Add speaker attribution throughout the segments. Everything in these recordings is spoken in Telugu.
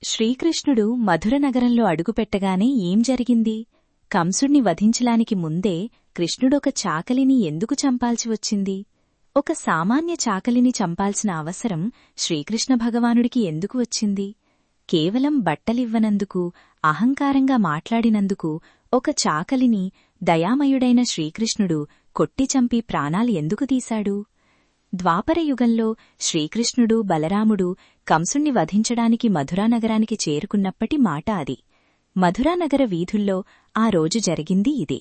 Speaker 1: శ్రీకృష్ణుడు మధుర నగరంలో అడుగుపెట్టగానే ఏం జరిగింది? కంసుణ్ణి వధించడానికి ముందే కృష్ణుడొక చాకలిని ఎందుకు చంపాల్సి వచ్చింది? ఒక సామాన్య చాకలిని చంపాల్సిన అవసరం శ్రీకృష్ణ భగవానుడికి ఎందుకు వచ్చింది? కేవలం బట్టలివ్వనందుకు, అహంకారంగా మాట్లాడినందుకు ఒక చాకలిని దయామయుడైన శ్రీకృష్ణుడు కొట్టి చంపి ప్రాణాలు ఎందుకు తీశాడు? ద్వాపరయుగంలో శ్రీకృష్ణుడు, బలరాముడు కంసుణ్ణి వధించడానికి మధురానగరానికి చేరుకున్నప్పటి మాట అది. మధురానగర వీధుల్లో ఆ రోజు జరిగింది ఇదే.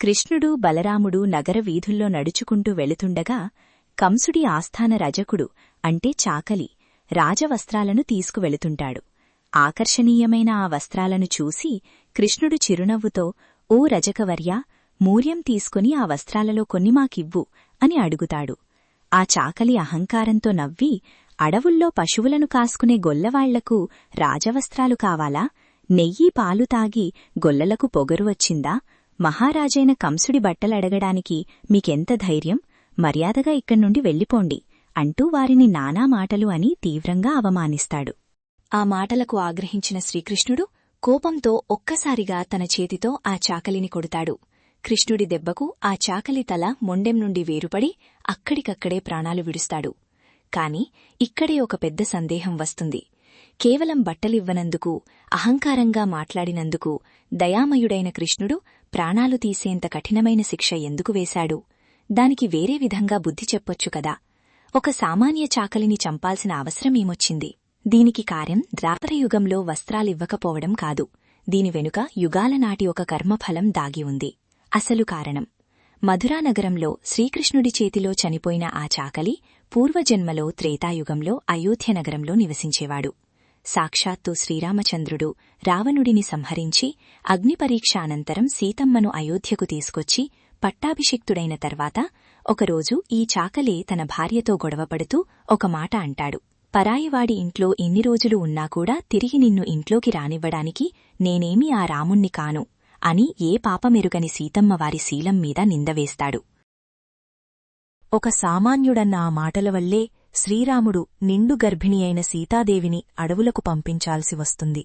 Speaker 1: కృష్ణుడు, బలరాముడు నగర వీధుల్లో నడుచుకుంటూ వెళుతుండగా కంసుడి ఆస్థాన రజకుడు అంటే చాకలి రాజవస్త్రాలను తీసుకువెళుతుంటాడు. ఆకర్షణీయమైన ఆ వస్త్రాలను చూసి కృష్ణుడు చిరునవ్వుతో, ఓ రజకవర్యా, మూల్యం తీసుకుని ఆ వస్త్రాలలో కొన్ని మాకివ్వు అని అడుగుతాడు. ఆ చాకలి అహంకారంతో నవ్వి, అడవుల్లో పశువులను కాసుకునే గొల్లవాళ్లకు రాజవస్త్రాలు కావాలా? నెయ్యి పాలు తాగి గొల్లలకు పొగరు వచ్చిందా? మహారాజైన కంసుడి బట్టలడగడానికి మీకెంత ధైర్యం? మర్యాదగా ఇక్కడ్నుండి వెళ్ళిపోండి అంటూ వారిని నానా మాటలు అని తీవ్రంగా అవమానిస్తాడు.
Speaker 2: ఆ మాటలకు ఆగ్రహించిన శ్రీకృష్ణుడు కోపంతో ఒక్కసారిగా తన చేతితో ఆ చాకలిని కొడతాడు. కృష్ణుడి దెబ్బకు ఆ చాకలి తల మొండెం నుండి వేరుపడి అక్కడికక్కడే ప్రాణాలు విడుస్తాడు. కాని ఇక్కడే ఒక పెద్ద సందేహం వస్తుంది. కేవలం బట్టలివ్వనందుకు, అహంకారంగా మాట్లాడినందుకు దయామయుడైన కృష్ణుడు ప్రాణాలు తీసేంత కఠినమైన శిక్ష ఎందుకు వేశాడు? దానికి వేరే విధంగా బుద్ధి చెప్పొచ్చు కదా. ఒక సామాన్య చాకలిని చంపాల్సిన అవసరమేమొచ్చింది? దీనికి కార్యం ద్వాపరయుగంలో వస్త్రాలివ్వకపోవడం కాదు. దీని వెనుక యుగాలనాటి ఒక కర్మఫలం దాగి ఉంది. అసలు కారణం, మధురానగరంలో శ్రీకృష్ణుడి చేతిలో చనిపోయిన ఆ చాకలి పూర్వజన్మలో త్రేతాయుగంలో అయోధ్యనగరంలో నివసించేవాడు. సాక్షాత్తు శ్రీరామచంద్రుడు రావణుడిని సంహరించి అగ్నిపరీక్ష అనంతరం సీతమ్మను అయోధ్యకు తీసుకొచ్చి పట్టాభిషిక్తుడైన తర్వాత ఒకరోజు ఈ చాకలే తన భార్యతో గొడవపడుతూ ఒక మాట అంటాడు. పరాయివాడి ఇంట్లో ఎన్ని రోజులు ఉన్నాకూడా తిరిగి నిన్ను ఇంట్లోకి రానివ్వడానికి నేనేమీ ఆ రాముణ్ణి కాను అని ఏ పాపమెరుగని సీతమ్మవారి శీలం మీద నిందవేస్తాడు.
Speaker 3: ఒక సామాన్యుడన్న ఆ మాటల వల్లే శ్రీరాముడు నిండు గర్భిణి అయిన సీతాదేవిని అడవులకు పంపించాల్సి వస్తుంది.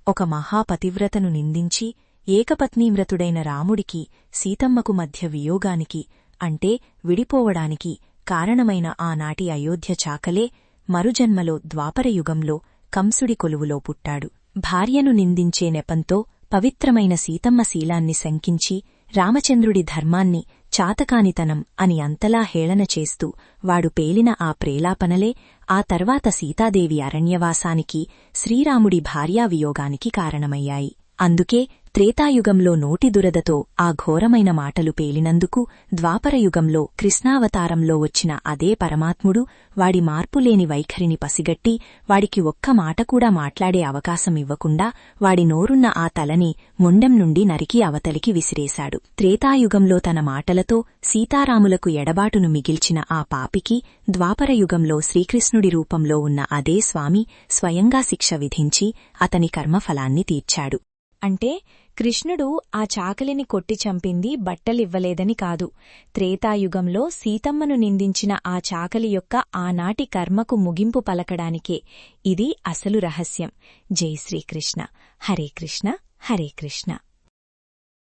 Speaker 3: ఒక మహాపతివ్రతను నిందించి ఏకపత్నీవ్రతుడైన రాముడికి సీతమ్మకు మధ్య వియోగానికి అంటే విడిపోవడానికి కారణమైన ఆనాటి అయోధ్య చాకలే మరుజన్మలో ద్వాపరయుగంలో కంసుడి కొలువులో పుట్టాడు. భార్యను నిందించే నెపంతో పవిత్రమైన సీతమ్మ శీలాన్ని శంకించి రామచంద్రుడి ధర్మాన్ని చాతకానితనం అని అంతలా హేళన చేస్తూ వాడు పేలిన ఆ ప్రేలాపనలే ఆ తర్వాత సీతాదేవి అరణ్యవాసానికి, శ్రీరాముడి భార్యావియోగానికి కారణమయ్యాయి. అందుకే త్రేతాయుగంలో నోటి దురదతో ఆ ఘోరమైన మాటలు పేలినందుకు ద్వాపరయుగంలో కృష్ణావతారంలో వచ్చిన అదే పరమాత్ముడు వాడి మార్పులేని వైఖరిని పసిగట్టి వాడికి ఒక్క మాటకూడా మాట్లాడే అవకాశమివ్వకుండా వాడి నోరున్న ఆ తలని మొండెం నుండి నరికి అవతలికి విసిరేశాడు. త్రేతాయుగంలో తన మాటలతో సీతారాములకు ఎడబాటును మిగిల్చిన ఆ పాపికి ద్వాపరయుగంలో శ్రీకృష్ణుడి రూపంలో ఉన్న అదే స్వామి స్వయంగా శిక్ష విధించి అతని కర్మఫలాన్ని తీర్చాడు.
Speaker 2: అంటే కృష్ణుడు ఆ చాకలిని కొట్టి చంపింది బట్టలివ్వలేదని కాదు, త్రేతాయుగంలో సీతమ్మను నిందించిన ఆ చాకలి యొక్క ఆనాటి కర్మకు ముగింపు పలకడానికే. ఇది అసలు రహస్యం. జై శ్రీకృష్ణ. హరే కృష్ణ, హరే కృష్ణ.